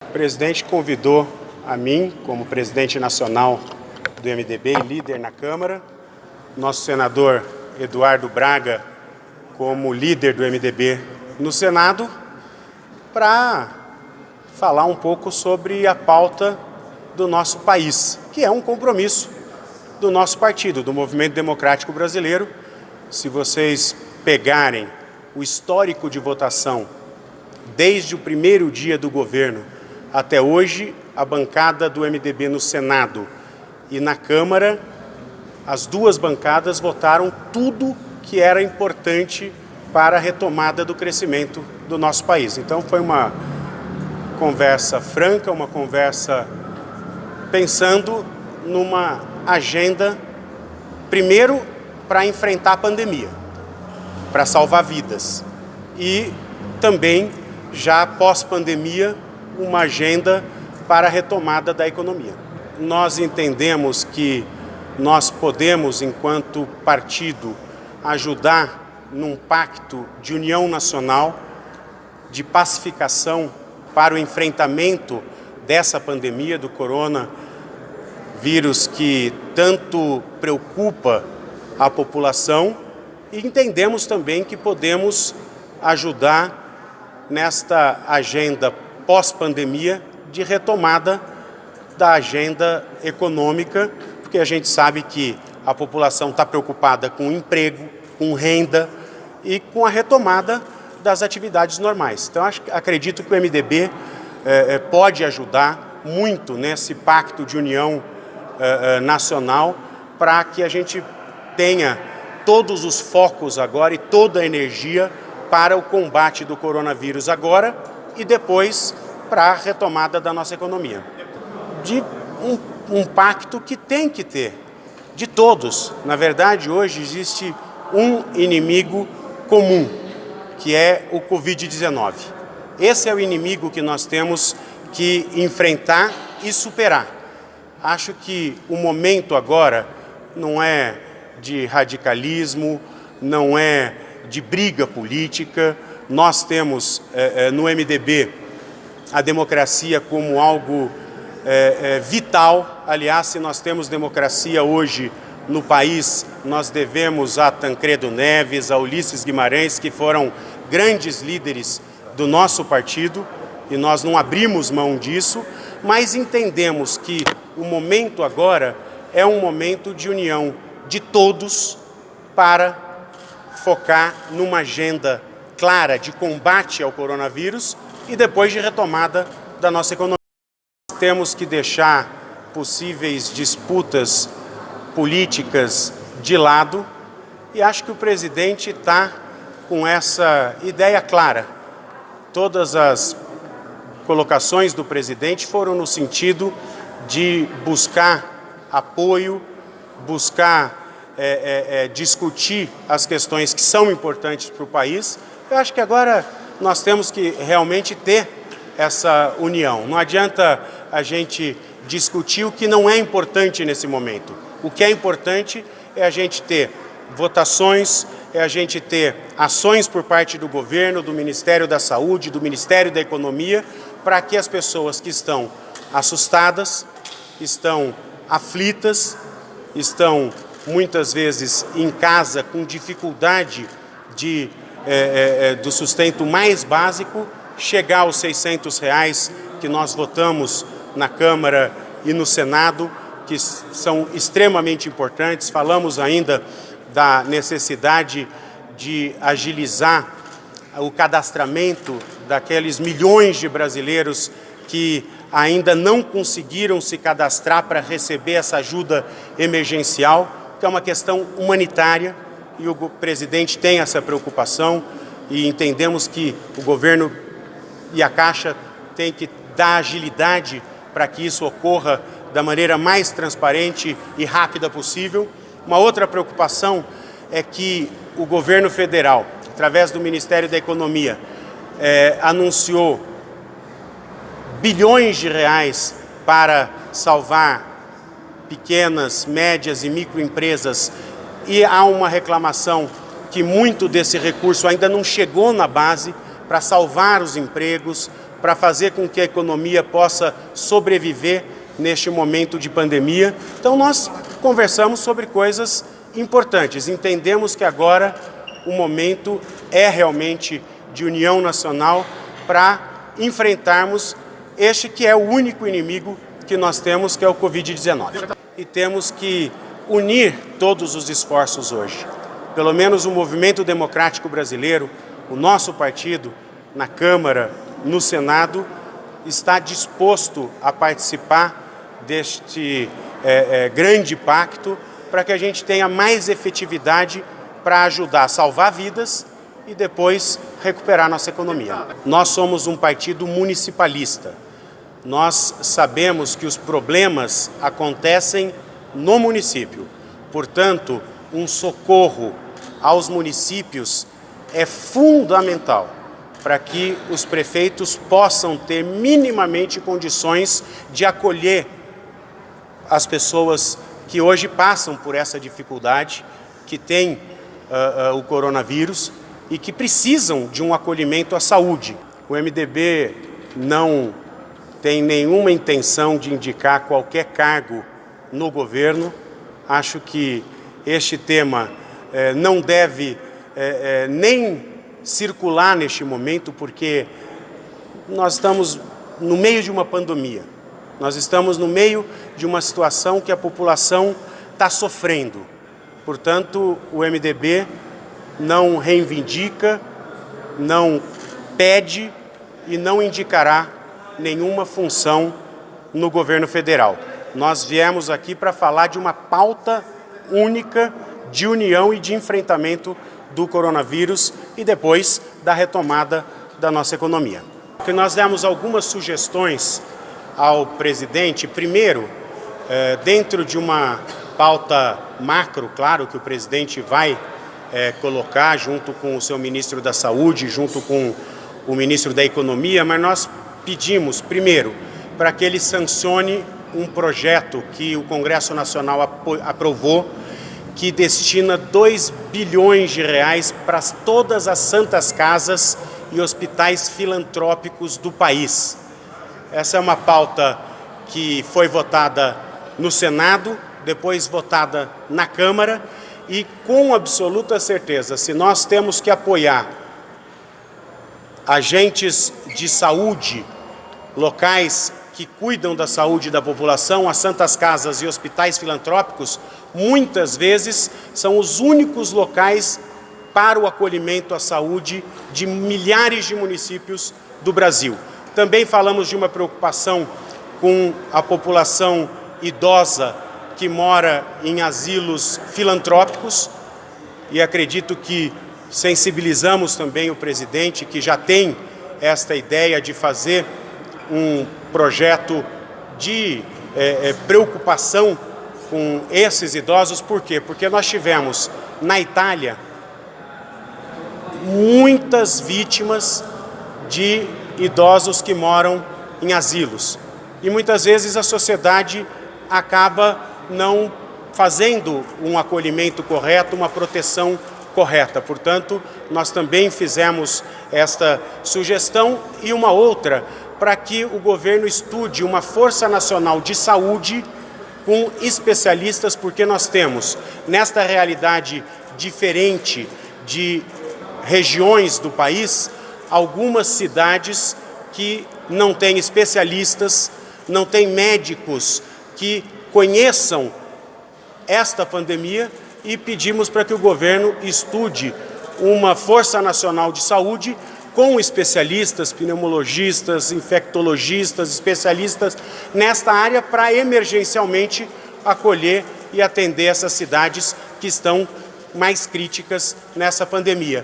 O presidente convidou a mim, como presidente nacional do MDB e líder na Câmara, nosso senador Eduardo Braga, como líder do MDB no Senado, para falar um pouco sobre a pauta do nosso país, que é um compromisso do nosso partido, do Movimento Democrático Brasileiro. Se vocês pegarem o histórico de votação desde o primeiro dia do governo até hoje, a bancada do MDB no Senado e na Câmara, as duas bancadas votaram tudo que era importante para a retomada do crescimento do nosso país. Então foi uma conversa franca, uma conversa pensando numa agenda, primeiro, para enfrentar a pandemia, para salvar vidas, e também, já pós-pandemia, uma agenda para a retomada da economia. Nós entendemos que nós podemos, enquanto partido, ajudar num pacto de união nacional, de pacificação para o enfrentamento dessa pandemia do coronavírus que tanto preocupa a população, e entendemos também que podemos ajudar nesta agenda pós-pandemia de retomada da agenda econômica, porque a gente sabe que a população está preocupada com emprego, com renda e com a retomada das atividades normais. Então, acredito que o MDB pode ajudar muito nesse pacto de união nacional para que a gente tenha todos os focos agora e toda a energia para o combate do coronavírus agora e depois para a retomada da nossa economia. De um pacto que tem que ter, de todos. Na verdade, hoje existe um inimigo comum, que é o Covid-19. Esse é o inimigo que nós temos que enfrentar e superar. Acho que o momento agora não é de radicalismo, não é de briga política. Nós temos no MDB a democracia como algo vital. Aliás, se nós temos democracia hoje no país, nós devemos a Tancredo Neves, a Ulisses Guimarães, que foram grandes líderes do nosso partido, e nós não abrimos mão disso, mas entendemos que o momento agora é um momento de união de todos para focar numa agenda clara de combate ao coronavírus e depois de retomada da nossa economia. Temos que deixar possíveis disputas políticas de lado, e acho que o presidente está com essa ideia clara. Todas as colocações do presidente foram no sentido de buscar apoio, buscar discutir as questões que são importantes para o país. Eu acho que agora nós temos que realmente ter essa união. Não adianta a gente discutir o que não é importante nesse momento. O que é importante é a gente ter votações, é a gente ter ações por parte do governo, do Ministério da Saúde, do Ministério da Economia, para que as pessoas que estão assustadas, estão aflitas, estão muitas vezes em casa com dificuldade do sustento mais básico, chegar aos R$600 que nós votamos na Câmara e no Senado, que são extremamente importantes. Falamos ainda da necessidade de agilizar o cadastramento daqueles milhões de brasileiros que ainda não conseguiram se cadastrar para receber essa ajuda emergencial, que é uma questão humanitária, e o presidente tem essa preocupação, e entendemos que o governo e a Caixa têm que dar agilidade para que isso ocorra da maneira mais transparente e rápida possível. Uma outra preocupação é que o governo federal, através do Ministério da Economia, anunciou bilhões de reais para salvar pequenas, médias e microempresas, e há uma reclamação que muito desse recurso ainda não chegou na base para salvar os empregos, para fazer com que a economia possa sobreviver neste momento de pandemia. Então nós conversamos sobre coisas importantes, entendemos que agora o momento é realmente de união nacional para enfrentarmos este que é o único inimigo que nós temos, que é o Covid-19. E temos que unir todos os esforços hoje. Pelo menos o Movimento Democrático Brasileiro, o nosso partido, na Câmara, no Senado, está disposto a participar deste grande pacto para que a gente tenha mais efetividade para ajudar a salvar vidas e depois recuperar nossa economia. Nós somos um partido municipalista. Nós sabemos que os problemas acontecem no município. Portanto, um socorro aos municípios é fundamental para que os prefeitos possam ter minimamente condições de acolher as pessoas que hoje passam por essa dificuldade, que têm o coronavírus e que precisam de um acolhimento à saúde. O MDB não tem nenhuma intenção de indicar qualquer cargo no governo. Acho que este tema não deve nem circular neste momento, porque nós estamos no meio de uma pandemia. Nós estamos no meio de uma situação que a população está sofrendo. Portanto, o MDB não reivindica, não pede e não indicará nenhuma função no governo federal. Nós viemos aqui para falar de uma pauta única de união e de enfrentamento do coronavírus e depois da retomada da nossa economia. Porque nós demos algumas sugestões ao presidente, primeiro, dentro de uma pauta macro, claro, que o presidente vai colocar junto com o seu ministro da Saúde, junto com o ministro da Economia, mas nós pedimos, primeiro, para que ele sancione um projeto que o Congresso Nacional aprovou, que destina 2 bilhões de reais para todas as santas casas e hospitais filantrópicos do país. Essa é uma pauta que foi votada no Senado, depois votada na Câmara, e com absoluta certeza, se nós temos que apoiar agentes de saúde, locais que cuidam da saúde da população, as santas casas e hospitais filantrópicos, muitas vezes são os únicos locais para o acolhimento à saúde de milhares de municípios do Brasil. Também falamos de uma preocupação com a população idosa que mora em asilos filantrópicos, e acredito que sensibilizamos também o presidente, que já tem esta ideia de fazer um projeto de preocupação com esses idosos. Por quê? Porque nós tivemos na Itália muitas vítimas de idosos que moram em asilos. E muitas vezes a sociedade acaba não fazendo um acolhimento correto, uma proteção correta. Portanto, nós também fizemos esta sugestão e uma outra para que o governo estude uma Força Nacional de Saúde com especialistas, porque nós temos, nesta realidade diferente de regiões do país, algumas cidades que não têm especialistas, não têm médicos que conheçam esta pandemia, e pedimos para que o governo estude uma Força Nacional de Saúde com especialistas, pneumologistas, infectologistas, especialistas nesta área para emergencialmente acolher e atender essas cidades que estão mais críticas nessa pandemia.